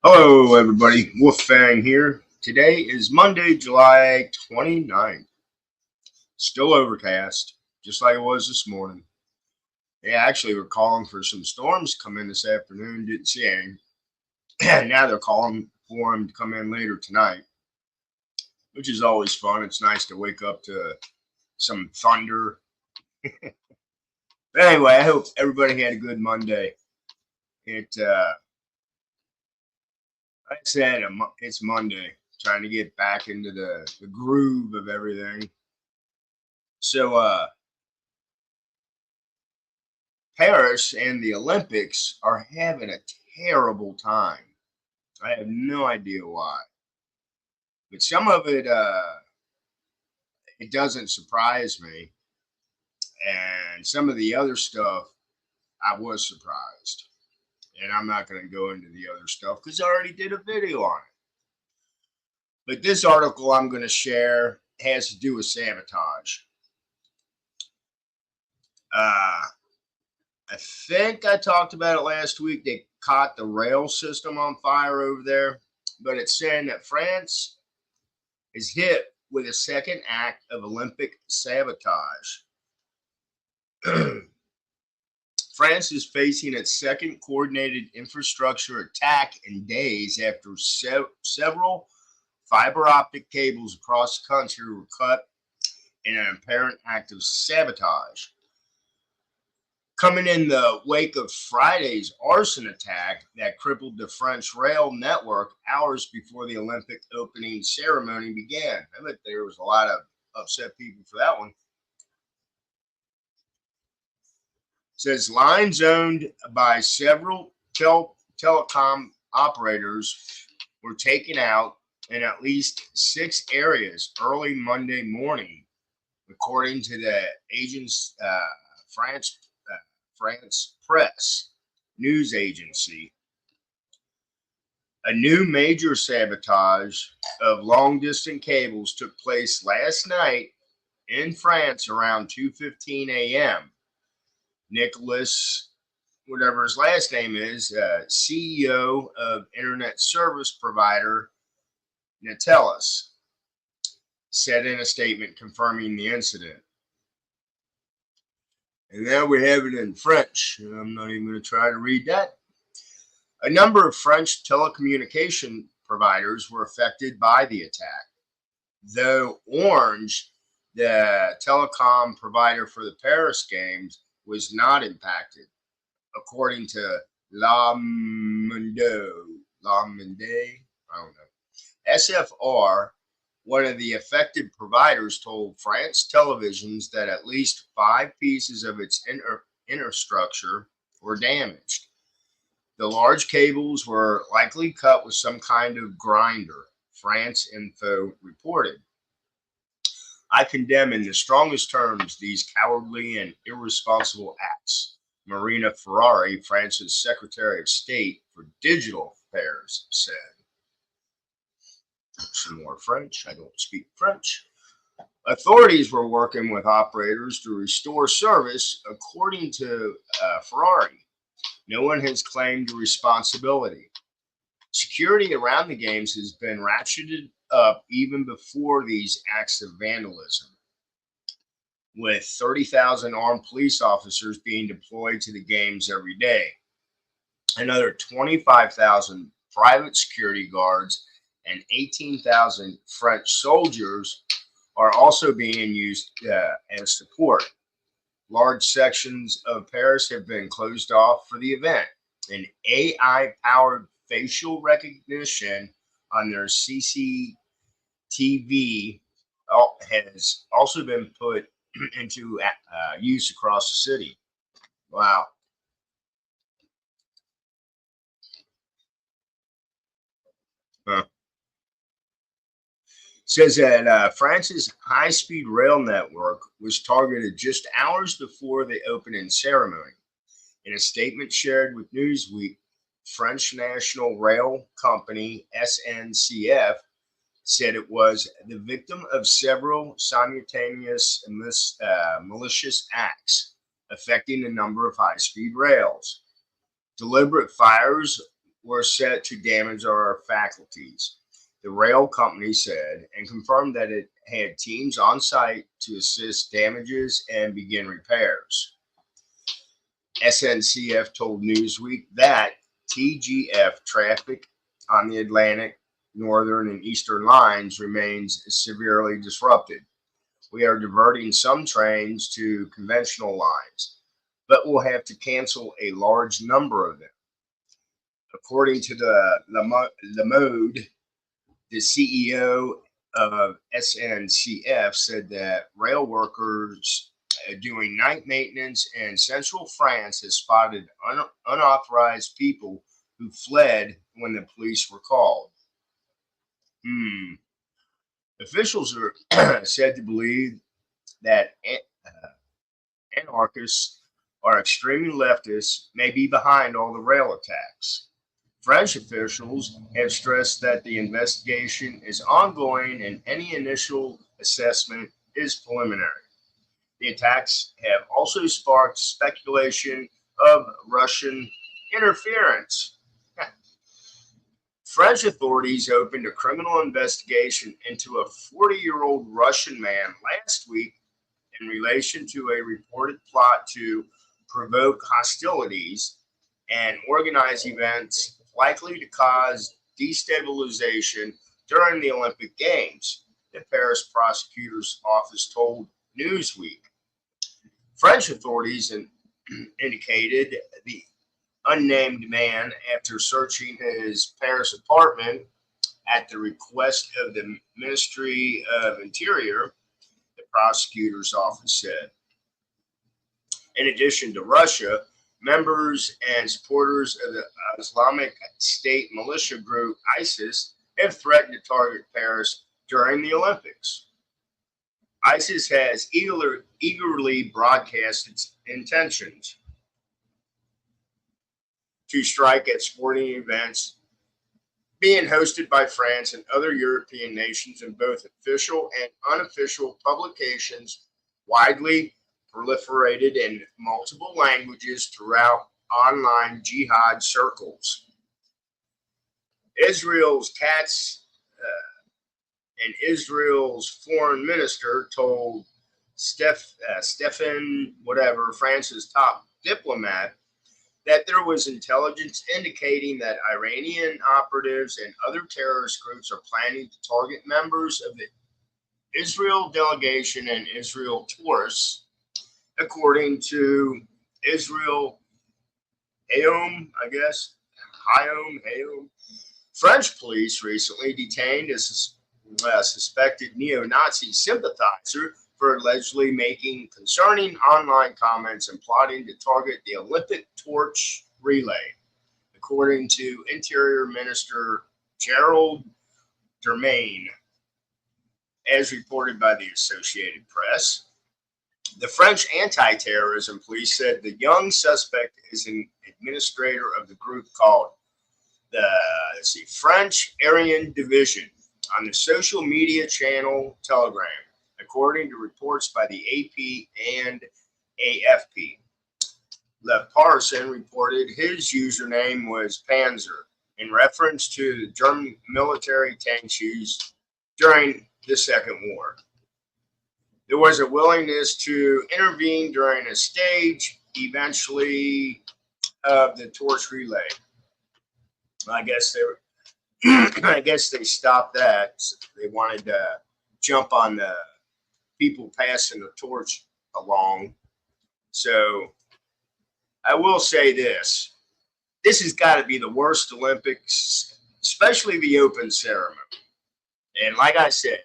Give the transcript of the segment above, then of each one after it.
Hello, everybody. Wolfgang here. Today is Monday, July 29th. Still overcast, just like it was this morning. Yeah, actually, we're calling for some storms to come in this afternoon. Didn't see any. And now they're calling for them to come in later tonight, which is always fun. It's nice to wake up to some thunder. But anyway, I hope everybody had a good Monday. Like I said, it's Monday. Trying to get back into the groove of everything. So, Paris and the Olympics are having a terrible time. I have no idea why, but some of it doesn't surprise me, and some of the other stuff I was surprised. And I'm not going to go into the other stuff because I already did a video on it. But this article I'm going to share has to do with sabotage. I think I talked about it last week. They caught the rail system on fire over there, but it's saying that France is hit with a second act of Olympic sabotage. France is facing its second coordinated infrastructure attack in days after several fiber optic cables across the country were cut in an apparent act of sabotage. Coming in the wake of Friday's arson attack that crippled the French rail network hours before the Olympic opening ceremony began. I bet there was a lot of upset people for that one. It says lines owned by several telecom operators were taken out in at least 6 areas early Monday morning, according to the agent's France Press news agency. A new major sabotage of long-distance cables took place last night in France around 2:15 a.m. Nicholas, whatever his last name is, CEO of internet service provider Natelis, said in a statement confirming the incident. And now we have it in French. I'm not even going to try to read that. A number of French telecommunication providers were affected by the attack, though Orange, the telecom provider for the Paris Games, was not impacted, according to La Monde, I don't know. SFR, one of the affected providers, told France televisions that at least 5 pieces of its infrastructure were damaged. The large cables were likely cut with some kind of grinder, France Info reported. I condemn in the strongest terms these cowardly and irresponsible acts, Marina Ferrari, France's Secretary of State for Digital Affairs, said. Some more French. I don't speak French. Authorities were working with operators to restore service, according to Ferrari. No one has claimed responsibility. Security around the games has been ratcheted up even before these acts of vandalism, with 30,000 armed police officers being deployed to the games every day. Another 25,000 private security guards and 18,000 French soldiers are also being used as support. Large sections of Paris have been closed off for the event. An AI-powered facial recognition on their CCTV has also been put into use across the city. Wow. Huh. Says that France's high-speed rail network was targeted just hours before the opening ceremony. In a statement shared with Newsweek, French National Rail Company (SNCF) said it was the victim of several simultaneous malicious acts affecting a number of high-speed rails. Deliberate fires were set to damage our faculties, the rail company said, and confirmed that it had teams on site to assist damages and begin repairs. SNCF told Newsweek that TGF traffic on the Atlantic, Northern, and Eastern lines remains severely disrupted. We are diverting some trains to conventional lines, but we'll have to cancel a large number of them. According to the Le Mode, the CEO of SNCF said that rail workers doing night maintenance in central France has spotted unauthorized people who fled when the police were called. Officials are said to believe that anarchists or extreme leftists may be behind all the rail attacks. French officials have stressed that the investigation is ongoing and any initial assessment is preliminary. The attacks have also sparked speculation of Russian interference. French authorities opened a criminal investigation into a 40-year-old Russian man last week in relation to a reported plot to provoke hostilities and organize events likely to cause destabilization during the Olympic Games, the Paris prosecutor's office told Newsweek. French authorities indicated the unnamed man, after searching his Paris apartment at the request of the Ministry of Interior, the prosecutor's office said. In addition to Russia, members and supporters of the Islamic State militia group ISIS have threatened to target Paris during the Olympics. ISIS has eagerly broadcast its intentions to strike at sporting events being hosted by France and other European nations in both official and unofficial publications, widely proliferated in multiple languages throughout online jihad circles. Israel's and Israel's foreign minister told Stefan, France's top diplomat, that there was intelligence indicating that Iranian operatives and other terrorist groups are planning to target members of the Israel delegation and Israel tourists, according to Israel Hayom. French police recently detained a suspected neo-Nazi sympathizer for allegedly making concerning online comments and plotting to target the Olympic torch relay, according to Interior Minister Gerald Dermain, as reported by the Associated Press. The French anti-terrorism police said the young suspect is an administrator of the group called the French Aryan Division on the social media channel Telegram, according to reports by the AP and AFP. Le Parson reported his username was Panzer, in reference to the German military tanks used during the Second War. There was a willingness to intervene during a stage, eventually, of the torch relay. I guess they stopped that. They wanted to jump on the people passing the torch along. So I will say this has got to be the worst Olympics, especially the open ceremony. And like I said,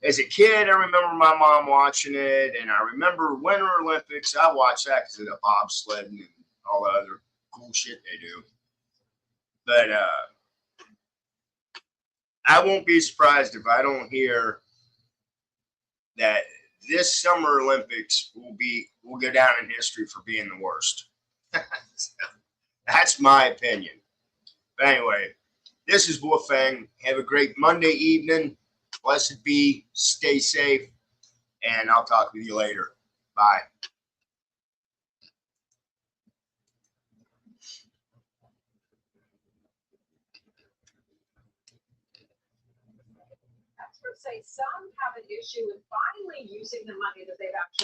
as a kid, I remember my mom watching it, and I remember Winter Olympics. I watched that because of the bobsledding and all the other cool shit they do. But I won't be surprised if I don't hear that this Summer Olympics will go down in history for being the worst. That's my opinion. But anyway, this is Wolfang. Have a great Monday evening. Blessed be. Stay safe. And I'll talk with you later. Bye. experts say some have an issue with finally using the money that they've actually